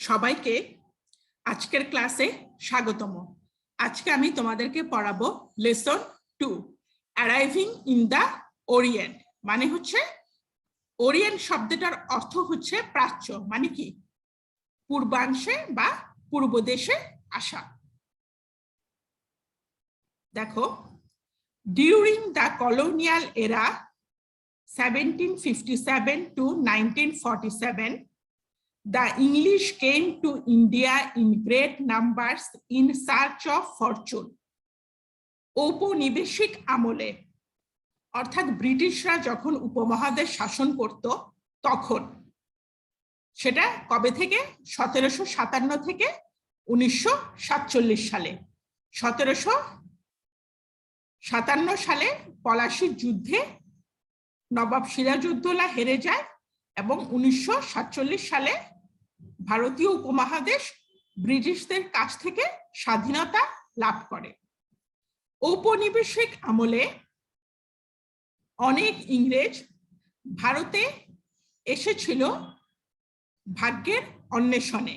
সবাইকে আজকের ক্লাসে স্বাগতম। আজকে আমি তোমাদেরকে পড়াবো lesson 2 arriving in the Orient. মানে হচ্ছে ওরিয়েন্ট শব্দটার অর্থ হচ্ছে প্রাচ্য, মানে কি পূর্বাংশে বা পূর্ব দেশে আসা। দেখো, ডিউরিং দ্য কলোনিয়াল এরা 1757 to 1947, the English came to India in great numbers in search of fortune. ঔপনিবেশিক আমলে অর্থাৎ ব্রিটিশরা যখন উপমহাদেশ শাসন করত তখন, সেটা কবে থেকে, 1757 থেকে 1947 সালে। 1757 সালে পলাশীর যুদ্ধে নবাব সিরাজউদ্দৌলা হেরে যায় এবং 1947 সালে ভারতীয় উপমহাদেশ ব্রিটিশদের কাছ থেকে স্বাধীনতা লাভ করে। ঔপনিবেশিক আমলে অনেক ইংরেজ ভারতে এসেছিল ভাগ্যের অন্বেষণে।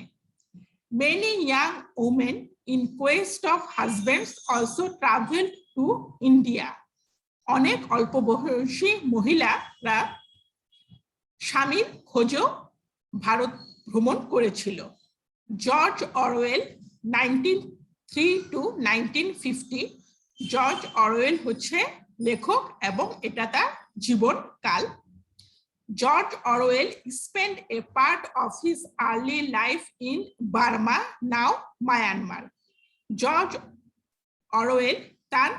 Many young women in quest of husbands also traveled to India. অনেক অল্প বয়সী মহিলারা স্বামীর খোঁজেও ভারত ভ্রমণ করেছিল। George Orwell 1903 to 1950, George Orwell হচ্ছে লেখক এবং এটা তার জীবনকাল। George Orwell spent a part of his early life in Burma, now Myanmar. George Orwell তার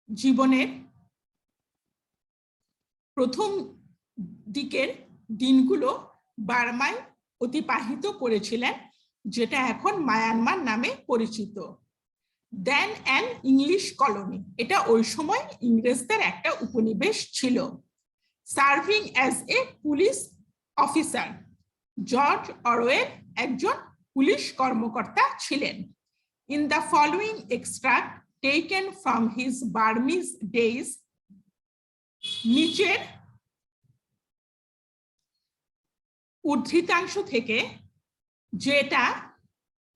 জীবনের প্রথম দিকের দিনগুলো বার্মায় অতিবাহিত করেছিলেন, যেটা এখন মায়ানমার নামে পরিচিত। দেন অ্যান ইংলিশ কলোনি, এটা ওই সময় ইংরেজদের একটা উপনিবেশ ছিল। Serving as a police officer, George Orwell একজন পুলিশ কর্মকর্তা ছিলেন। In the following extract taken from his Burmese days, নিচের উদ্ধৃতাংশ থেকে, যেটা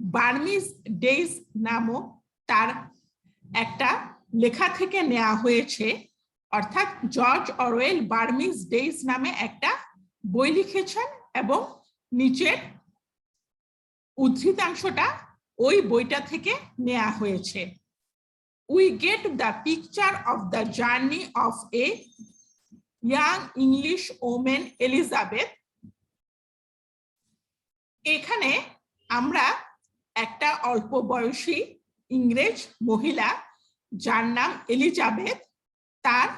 বার্মিজ ডেইজ নামক তার একটা লেখা থেকে নেওয়া হয়েছে, অর্থাৎ জর্জ অরওয়েল বার্মিজ ডেইজ নামে একটা বই লিখেছেন এবং নিচের উদ্ধৃতাংশটা ওই বইটা থেকে নেওয়া হয়েছে। We get the picture of the journey of a young English woman, Elizabeth. এখানে আমরা একটা অল্প বয়সী ইংরেজ মহিলা যার নাম এলিজাবেথ, তার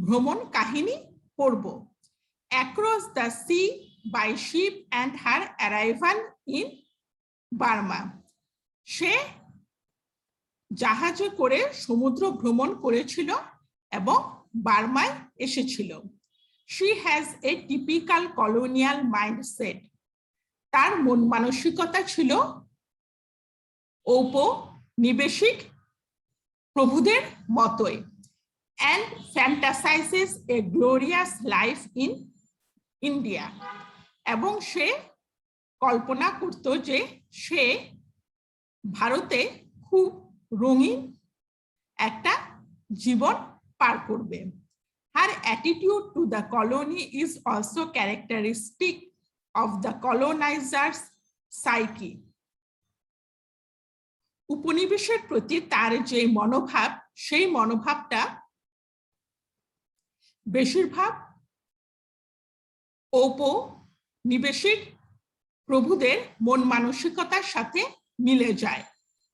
ভ্রমণ কাহিনী পড়ব। Across the sea by ship and her arrival in Burma, সে জাহাজে করে সমুদ্র ভ্রমণ করেছিল এবং বার্মায় এসেছিল। She has a typical colonial mindset. তার মন মানসিকতা ছিল ঔপনিবেশিক প্রভুদের মতোই। And fantasizes a glorious life in India. এবং সে কল্পনা করত যে সে ভারতে খুব রঙিন একটা জীবন পার করবে। Her attitude to the colony is also characteristic of the colonizer's psyche. উপনিবেশের প্রতি তার যে মনোভাব, সেই মনোভাবটা বেশিরভাগ ঔপনিবেশিক প্রভুদের মন মানসিকতার সাথে মিলে যায়।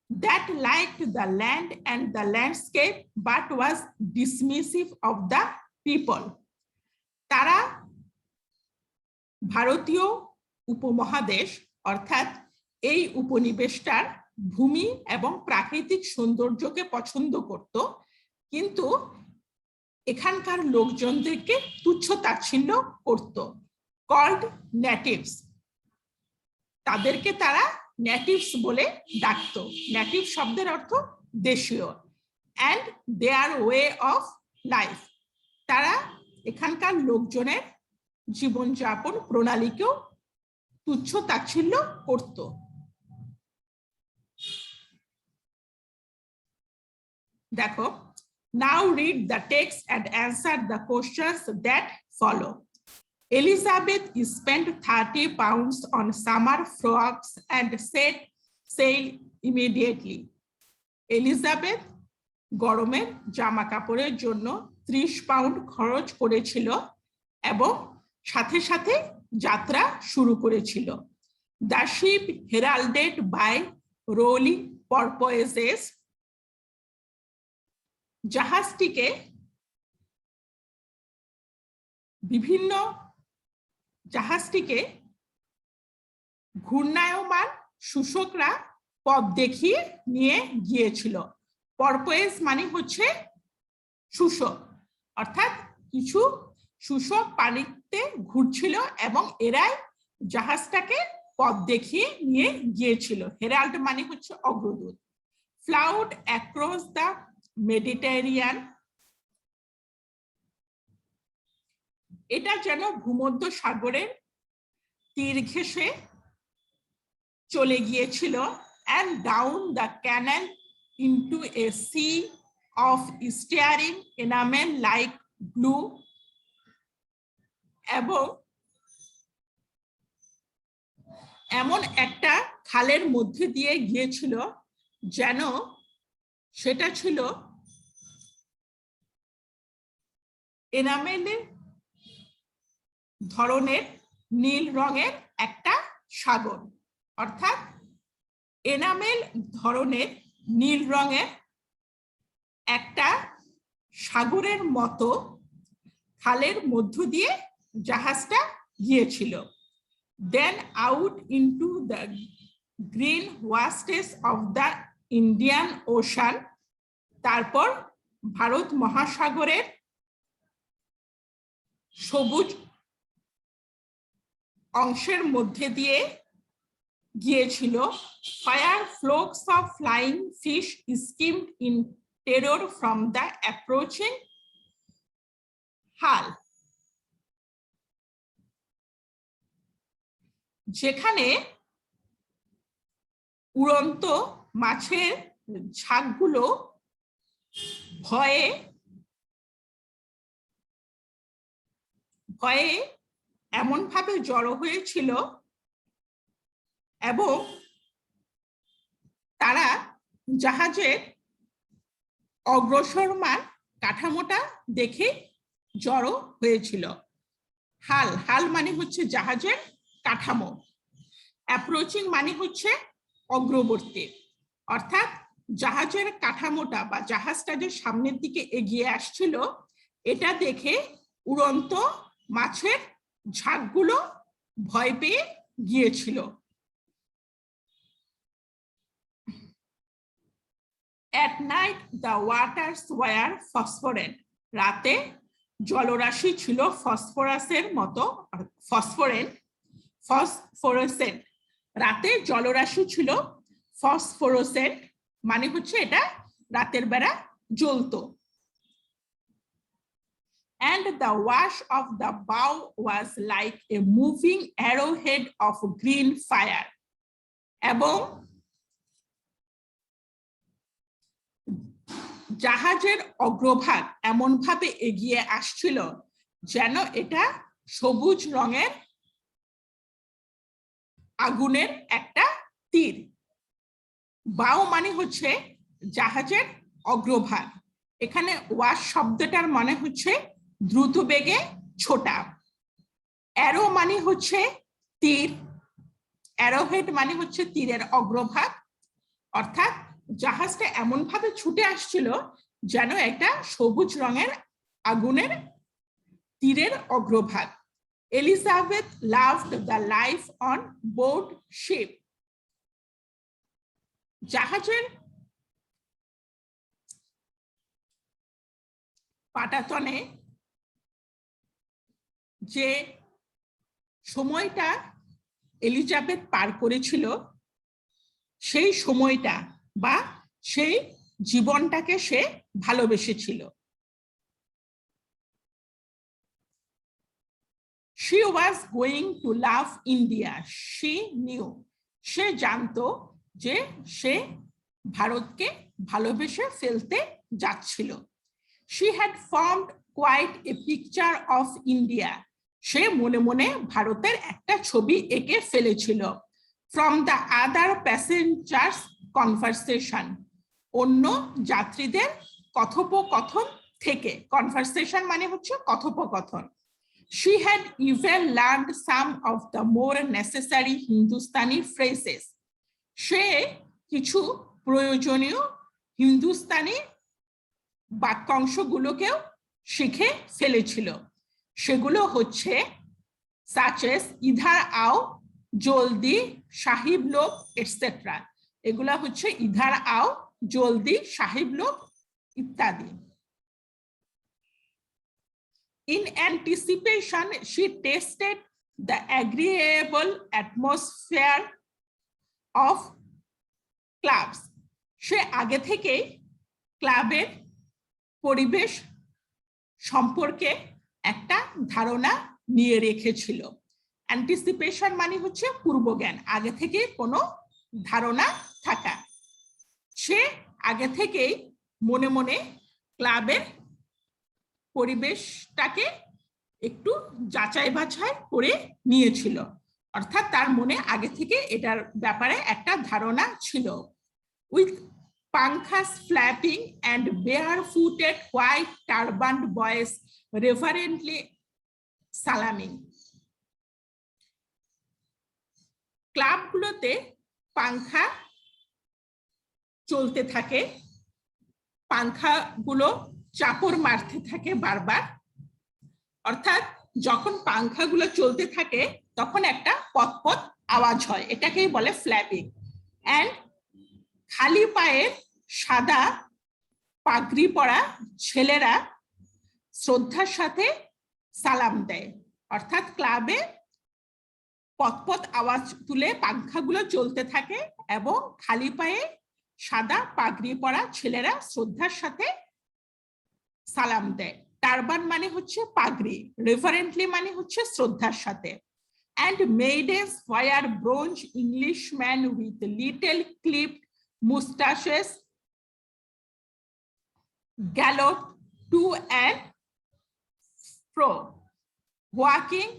That liked the land and the landscape but was dismissive of the people. তারা ভারতীয় উপমহাদেশ অর্থাৎ এই উপনিবেশটার ভূমি এবং প্রাকৃতিক সৌন্দর্যকে পছন্দ করত, কিন্তু এখানকার লোকজনদেরকে তুচ্ছ তাচ্ছিল্য করত। কল্ড নেটিভস, তাদেরকে তারা নেটিভস বলে ডাকত। নেটিভ শব্দের অর্থ দেশীয়। And there way of life, তারা এখানকার লোকজনের জীবনযাপন প্রণালীকেও তুচ্ছ তাচ্ছিল্য করত। দেখো, now read the text and answer the questions that follow. Elizabeth spent 30 pounds on summer frocks and set sail immediately. Elizabeth গরমের জামা কাপড়ের জন্য 30 পাউন্ড খরচ করেছিল এবং সাথে সাথে যাত্রা শুরু করেছিল। The ship heralded by rolling porpoises, জাহাজটিকে ঘূর্ণায়মান শোষকরা পথ দেখিয়ে নিয়ে গিয়েছিল। পরপোয়েজ মানে হচ্ছে শোষক, অর্থাৎ কিছু শোষক পানিতে ঘুরছিল এবং এরাই জাহাজটাকে পথ দেখিয়ে নিয়ে গিয়েছিল। হেরাল্ড মানে হচ্ছে অগ্রদূত। ফ্লাউড অ্যাক্রস দ্য মেডিটেরিয়ান, এটা যেন ভূমধ্য সাগরের তীর ঘেঁষে চলে গিয়েছিল। and down the canal into a sea of staring enamel like blue, এবং এমন একটা খালের মধ্যে দিয়ে গিয়েছিল যেন সেটা ছিল এনামেলের ধরনের নীল রঙের একটা সাগর, অর্থাৎ এনামেল ধরনের নীল রঙের একটা সাগরের মতো খালের মধ্য দিয়ে জাহাজটা গিয়েছিল। Then out into the green wastes of the Indian Ocean, তারপর ভারত মহাসাগরের সবুজ অংশের মধ্যে দিয়ে গিয়েছিল। Fire flocks of flying fish skimmed in terror from the approaching hull, যেখানে উড়ন্ত মাছের ঝাঁকগুলো ভয়ে এমন ভাবে জড়ো হয়েছিল এবং তারা জাহাজের অগ্রসরমান কাঠামোটা দেখে জড়ো হয়েছিল। হাল মানে হচ্ছে জাহাজের কাঠামো, অ্যাপ্রোচিং মানে হচ্ছে অগ্রবর্তী, অর্থাৎ জাহাজের কাঠামোটা বা জাহাজটা যে সামনের দিকে এগিয়ে আসছিল এটা দেখে উড়ন্ত মাছের ঝাঁকগুলো ভয় পেয়ে গিয়েছিল। At night the waters were phosphorescent, রাতে জলরাশি ছিল ফসফরাসের মতো, ফসফোরেসেন্ট, রাতে জলরাশি ছিল ফসফোরেসেন্ট মানে হচ্ছে এটা রাতের বেলা জ্বলতো। And the wash of the bow was like a moving arrowhead of green fire, এবং জাহাজের অগ্রভাগ এমন ভাবে এগিয়ে আসছিল যেন এটা সবুজ রঙের আগুনের একটা তীর। বাও মানে হচ্ছে জাহাজের অগ্রভাগ, এখানে ওয়াশ শব্দটার মানে হচ্ছে দ্রুত বেগে ছোটা। অ্যারো মানে হচ্ছে তীর, অ্যারোহেড মানে হচ্ছে তীরের অগ্রভাগ, অর্থাৎ জাহাজটা এমন ভাবে ছুটে আসছিল যেন একটা সবুজ রঙের আগুনের তীরের অগ্রভাগ। Elizabeth loved the life on board ship, জাহাজের পাটাতনে যে সময়টা এলিজাবেথ পার করেছিল সেই সময়টা বা সেই জীবনটাকে সে ভালোবেসেছিল। she was going to love India. She knew, সে জানতো যে সে ভারতকে ভালোবেসে ফেলতে যাচ্ছিল। She had formed quite a picture of India. সে মনে মনে ভারতের একটা ছবি এঁকে ফেলেছিল। From the other passengers conversation, অন্য যাত্রীদের কথোপকথন থেকে। কনভারসেশন মানে হচ্ছে কথোপকথন। She had even learned some of the more necessary Hindustani phrases. সে কিছু প্রয়োজনীয় হিন্দুস্তানি বাক্যাংশগুলোকেও শিখে ফেলেছিল। সেগুলো হচ্ছে such as ইধার আও, জলদি, সাহিব লোক, এটসেট্রা। এগুলা হচ্ছে ইধার আও, জলদি, সাহিব লোক ইত্যাদি। In anticipation, she tasted the agreeable atmosphere of clubs. সে আগে থেকে ক্লাবের পরিবেশ সম্পর্কে একটা ধারণা নিয়ে রেখেছিল। অ্যান্টিসিপেশন মানে হচ্ছে পূর্বজ্ঞান, আগে থেকে কোনো ধারণা থাকা। সে আগে থেকেই মনে মনে ক্লাবের পরিবেশটাকে একটু যাচাই বাছাই করে নিয়েছিল, অর্থাৎ তার মনে আগে থেকে এটার ব্যাপারে একটা ধারণা ছিল। With punkahs flapping and barefooted white turbaned boys reverently salaaming. ক্লাবগুলোতে পাংখা চলতে থাকে, পাংখাগুলো চাপড় মারতে থাকে বারবার, অর্থাৎ যখন পাংখাগুলো চলতে থাকে তখন একটা পতপত আওয়াজ হয়, এটাকেই বলে ফ্ল্যাপিং। অ্যান্ড খালি পায়ে সাদা পাগড়ি পরা ছেলেরা শ্রদ্ধার সাথে সালাম দেয়, অর্থাৎ ক্লাবে পতপত আওয়াজ তুলে পাংখাগুলো চলতে থাকে এবং খালি পায়ে সাদা পাগড়ি পরা ছেলেরা শ্রদ্ধার সাথে সালাম দেয়। টারবান মানে হচ্ছে পাগড়ি, রেফারেন্টলি মানে হচ্ছে শ্রদ্ধার সাথে। And maidens wear bronze Englishmen with little clipped mustaches gallop to and fro, walking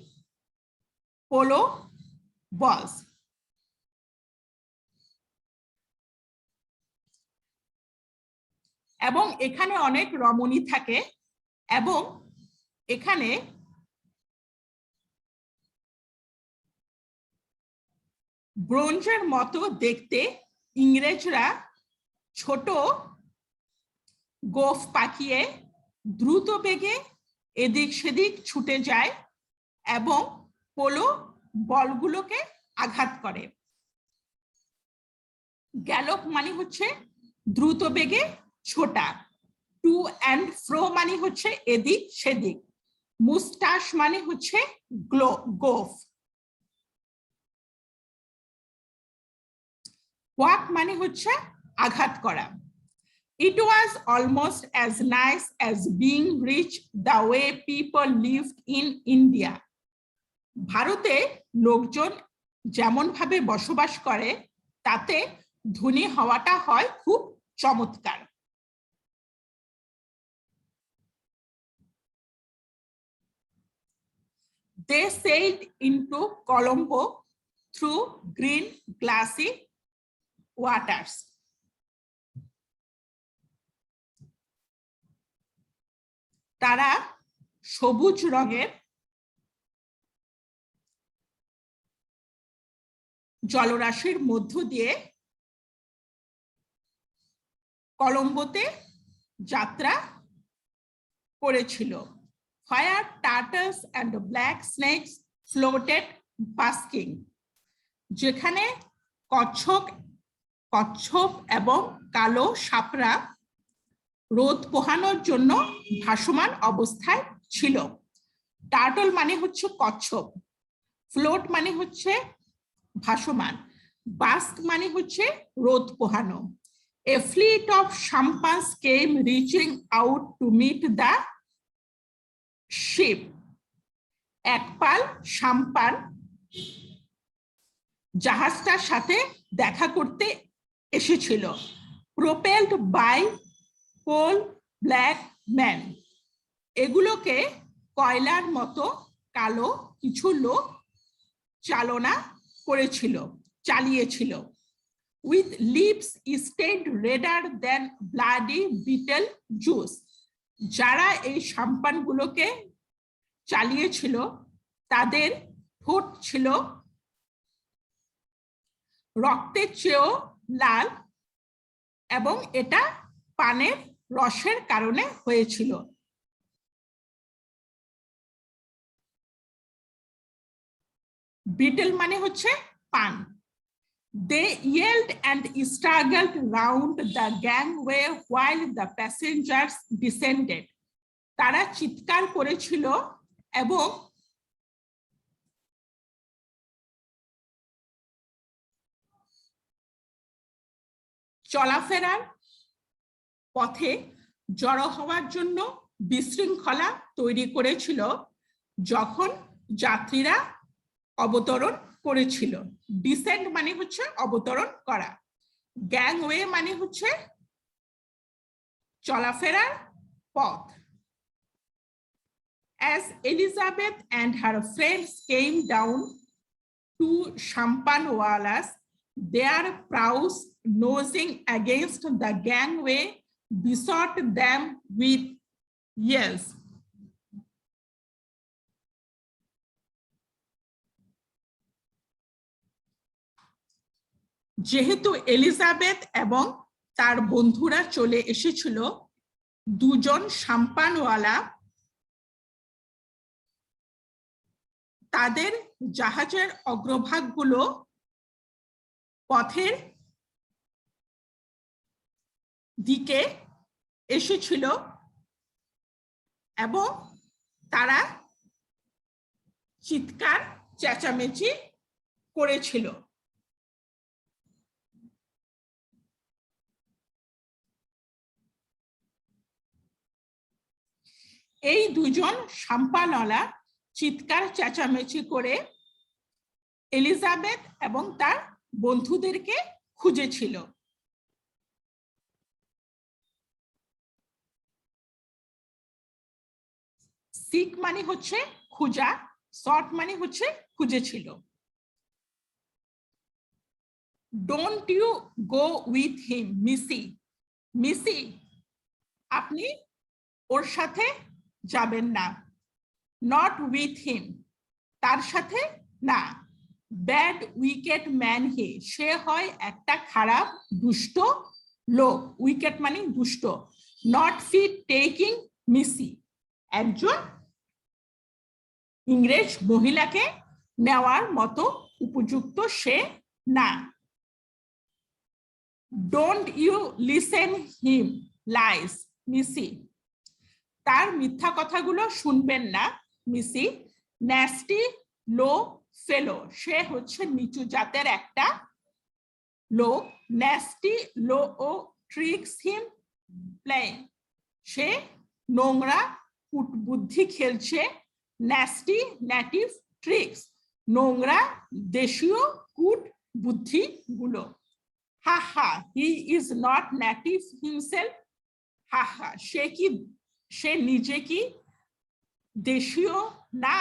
polo balls. এবং এখানে অনেক রমণী থাকে এবং এখানে ব্রোঞ্জের মতো দেখতে ইংরেজরা ছোট গোফ পাকিয়ে দ্রুত বেগে এদিক সেদিক ছুটে যায় এবং পোলো বলগুলোকে আঘাত করে। গ্যালপ মানে হচ্ছে দ্রুত বেগে ছোটা, টু অ্যান্ড ফ্রো মানে হচ্ছে এদিক সেদিক, মুস্টাশ মানে হচ্ছে গোফ, ওয়াক মানে হচ্ছে আঘাত করা। It was almost as nice as being rich the way people lived in India. ভারতে লোকজন যেমন ভাবে বসবাস করে তাতে ধনী হওয়াটা হয় খুব চমৎকার। They sailed into Colombo through green glassy waters. তারা সবুজ রঙের জলরাশির মধ্য দিয়ে কলম্বোতে যাত্রা করেছিল। Fire turtles and black snakes floated basking. যেখানে কচ্ছপ এবং কালো সাপরা রোদ পোহানোর জন্য ভাসমান অবস্থায় ছিল। টার্টল মানে হচ্ছে কচ্ছপ, ফ্লোট মানে হচ্ছে ভাসমান, বাস্ক মানে হচ্ছে রোদ পোহানো। A fleet of sampans came reaching out to meet the ship. এক পাল সাম্পান জাহাজটার সাথে দেখা করতে এসেছিল, propelled by coal black man. এগুলোকে কয়লার মতো কালো কিছু লোক চালিয়েছিল। With lips stained redder than bloody betel juice. যারা এই সাম্পানগুলোকে চালিয়েছিল তাদের ঠোঁট ছিল রক্তের চেয়েও লাল, এবং এটা পানের রসের কারণে হয়েছিল। বিটেল মানে হচ্ছে পান। They yelled and struggled round the gangway while the passengers descended. তারা চিৎকার করেছিল এবং চলাফেরার পথে জড়ো হওয়ার জন্য বিশৃঙ্খলা তৈরি করেছিল যখন যাত্রীরা অবতরণ করেছিল। ডিসেন্ড মানে হচ্ছে অবতরণ করা, গ্যাংওয়ে মানে হচ্ছে চলাফেরার পথ। As Elizabeth and her friends came down to Champanwalas, their prows nosing against the gangway besought them with yells. যেহেতু এলিজাবেথ এবং তার বন্ধুরা চলে এসেছিল, দুজন সাম্পানওয়ালা তাদের জাহাজের অগ্রভাগগুলো পথের দিকে এসেছিল এবং তারা চিৎকার চেঁচামেচি করেছিল। এই দুজন সাম্পানওয়ালা চিৎকার চেঁচামেচি করে এলিজাবেথ এবং তার বন্ধুদেরকে খুঁজেছিল। সিক মানে হচ্ছে খুঁজা, শর্ট মানে হচ্ছে খুঁজেছিল। Don't you go with him missy. Missy, আপনি ওর সাথে যাবেন না। নট উইথ হিম, তার সাথে না। ব্যাড উইকেট ম্যান হে, সে হয় একটা খারাপ দুষ্ট লোক। উইকেট মানে দুষ্ট। নট ফিট টেকিং মিসি, একজন ইংরেজ মহিলাকে নেওয়ার মতো উপযুক্ত সে না। Don't you listen him lies missy, তার মিথ্যা কথাগুলো শুনবেন না মিসি। ন্যাস্টি লো ফেলো, সে হচ্ছে নিচু জাতের একটা লোক। ন্যাস্টি লো ও ট্রিক্স হিম প্লেইং, সে নোংরা কূটবুদ্ধি খেলছে। ন্যাস্টি নেটিভ ট্রিক্স, নোংরা দেশীয় কূট বুদ্ধি গুলো। Ha ha, he is not native himself. হা হা, সে নিজে কি দেশীয় না?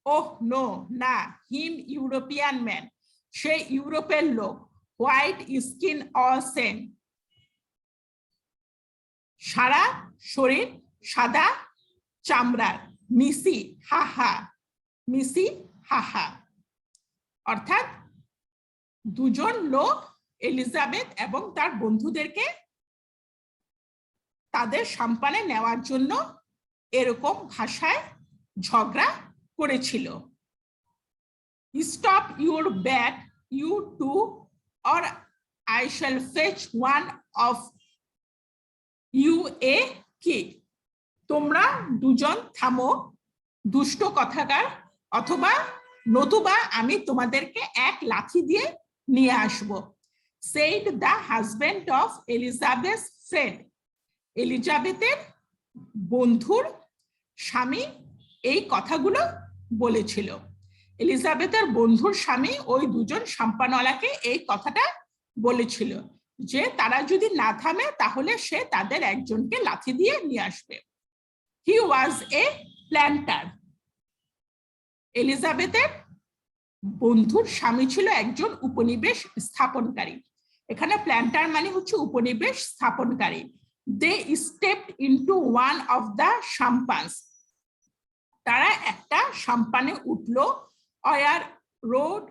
ওহ নো, না। হিম ইউরোপিয়ান ম্যান, সে ইউরোপের লোক। হোয়াইট স্কিন অল সেম, সারা শরীর সাদা চামড়ার। মিসি হা হা, মিসি হা হা। অর্থাৎ দুজন লোক এলিজাবেথ এবং তার বন্ধুদেরকে তাদের সাম্পানে নেওয়ার জন্য এরকম ভাষায় ঝগড়া করেছিল। Stop your bat you two, or I shall fetch one of you a kid. তোমরা দুজন থামো দুষ্ট কথাকার, অথবা নতুবা আমি তোমাদেরকে এক লাথি দিয়ে নিয়ে আসব। said the husband of Elizabeth's friend, এলিজাবেথের বন্ধুর স্বামী এই কথাগুলো বলেছিল। এলিজাবেথের বন্ধুর স্বামী ওই দুজন সাম্পানওয়ালাকে এই কথাটা বলেছিল যে তারা যদি না থামে তাহলে সে তাদের একজনকে লাথি দিয়ে নিয়ে আসবে। হি ওয়াজ এ প্ল্যান্টার। এলিজাবেথের বন্ধুর স্বামী ছিল একজন উপনিবেশ স্থাপনকারী। এখানে প্ল্যান্টার মানে হচ্ছে উপনিবেশ স্থাপনকারী। They stepped into one of the sampans. তারা একটা সাম্পানে উঠলো। Oar rowed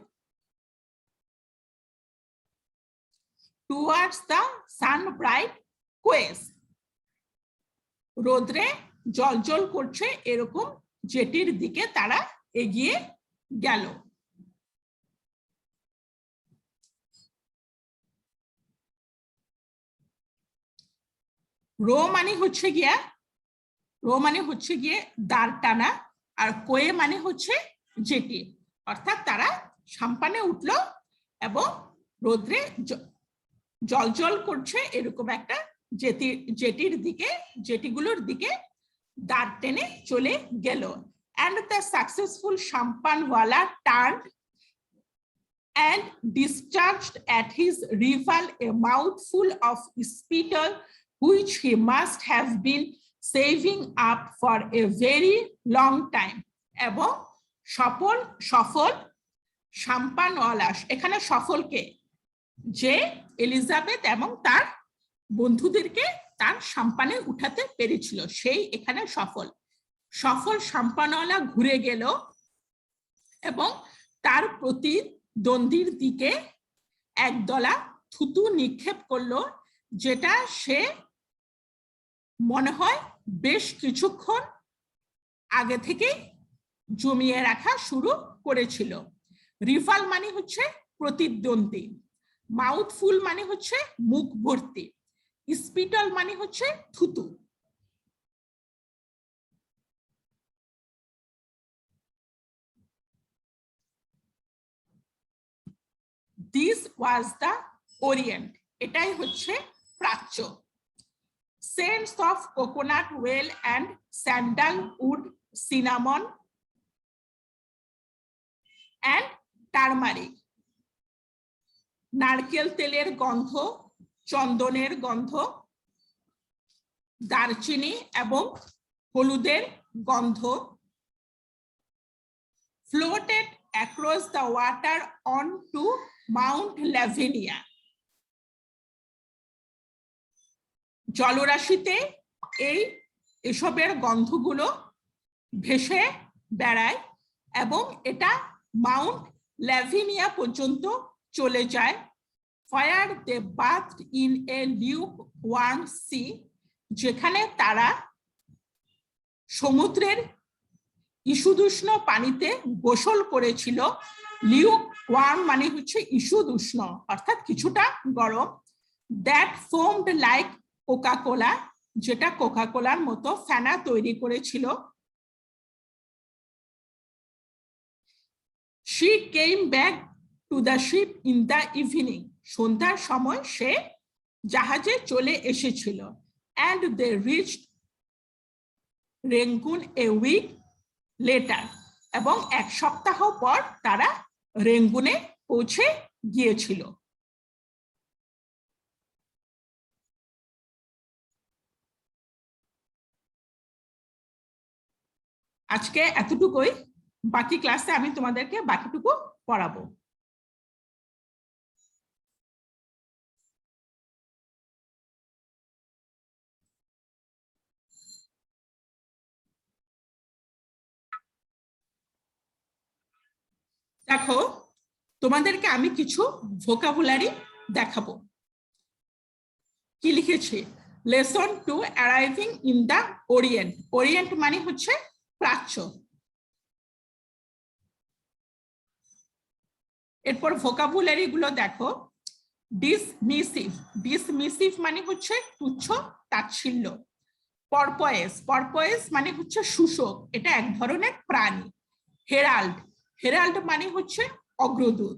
towards the sun bright quays. রোদ্রে জলজল করছে এরকম জেটির দিকে তারা এগিয়ে গেল। রো মানে হচ্ছে গিয়ে দাঁড় টানা, আর কোয়ে মানে হচ্ছে জেটি। অর্থাৎ তারা সাম্পানে উঠলো এবং রোদ্রে জলজল করছে এরকম একটা জেটিগুলোর দিকে দাঁড় টেনে চলে গেল। And the successful sampanwala turned and discharged at his rival a mouthful of spittle which he must have been saving up for a very long time. এবং সফল সাম্পানওয়ালা, এখানে সফলকে যে এলিজাবেথ এবং তার বন্ধুদেরকে তার সাম্পানে উঠাতে পেরেছিল সেই এখানে সফল সাম্পানওয়ালা ঘুরে গেল এবং তার প্রতিদ্বন্দ্বীর দিকে একদলা থুতু নিক্ষেপ করলো, যেটা সে মনে হয় বেশ কিছুক্ষণ আগে থেকে জমিয়ে রাখা শুরু করেছিল। রিভাল মানে হচ্ছে প্রতিদ্বন্দ্বী, মাউথফুল মানে হচ্ছে মুখ ভর্তি, স্পিটল মানে হচ্ছে থুতু। This was the Orient. এটাই হচ্ছে প্রাচ্য। Scents of coconut oil and sandalwood, cinnamon and turmeric. নারকেল তেলের গন্ধ, চন্দনের গন্ধ, দারচিনি এবং হলুদের গন্ধ floated across the water onto Mount Lavinia. জলরাশিতে এসবের গন্ধগুলো ভেসে বেড়ায় এবং এটা মাউন্ট ল্যাভিনিয়া পর্যন্ত চলে যায়। Where they bathed in a lukewarm sea, যেখানে তারা সমুদ্রের ঈষদুষ্ণ পানিতে গোসল করেছিল। লিউকওয়ার্ম মানে হচ্ছে ঈষদুষ্ণ অর্থাৎ কিছুটা গরম। দ্যাট ফোমড লাইক কোকা কোলা, যেটা কোকা কোলার মতো ফেনা তৈরি করেছিল। She came back to the ship in the evening. সন্ধ্যার সময় সে জাহাজে চলে এসেছিল। And they reached Rangoon a week later. এবং এক সপ্তাহ পর তারা রেঙ্গুনে পৌঁছে গিয়েছিল। আজকে এতটুকুই, বাকি ক্লাসে আমি তোমাদেরকে বাকিটুকু পড়াবো। দেখো, তোমাদেরকে আমি কিছু ভোকাবুলারি দেখাবো। কি লিখেছি? Lesson 2 arriving in the Orient. Orient মানে হচ্ছে প্রাচ্য। এরপর ভোকাবুলারি গুলো দেখো। ডিসমিসিভ, ডিসমিসিভ মানে হচ্ছে তুচ্ছ তাচ্ছিল্য। পরপয়েস, পরপয়েস মানে হচ্ছে শূষক, এটা এক ধরনের প্রাণী। হেরাল্ড, হেরাল্ড মানে হচ্ছে অগ্রদূত।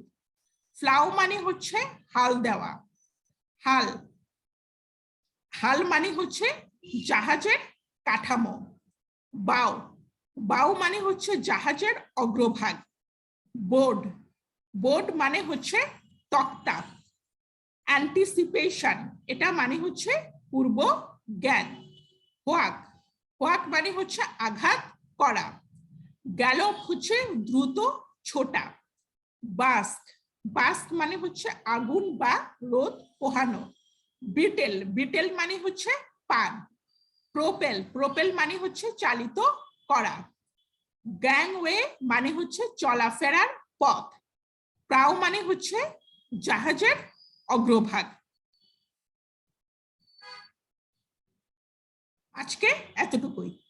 ফ্লাউ মানে হচ্ছে হাল দেওয়া। হাল, হাল মানে হচ্ছে জাহাজের কাঠামো। বাও, বাউ মানে হচ্ছে জাহাজের অগ্রভাগ। বোর্ড, বোর্ড মানে হচ্ছে তক্তা। অ্যান্টিসিপেশন, এটা মানে হচ্ছে পূর্ব জ্ঞান। হোয়াক, হোয়াক মানে হচ্ছে আঘাত করা। গ্যালপ হচ্ছে দ্রুত ছোটা। বাস্ক, বাস্ক মানে হচ্ছে আগুন বা রোদ পোহানো। বিটেল, বিটেল মানে হচ্ছে পান। প্রোপেল, প্রোপেল মানে হচ্ছে চালিত করা। গ্যাংওয়ে মানে হচ্ছে চলাফেরার পথ। প্রাউ মানে হচ্ছে জাহাজের অগ্রভাগ। আজকে এতটুকুই।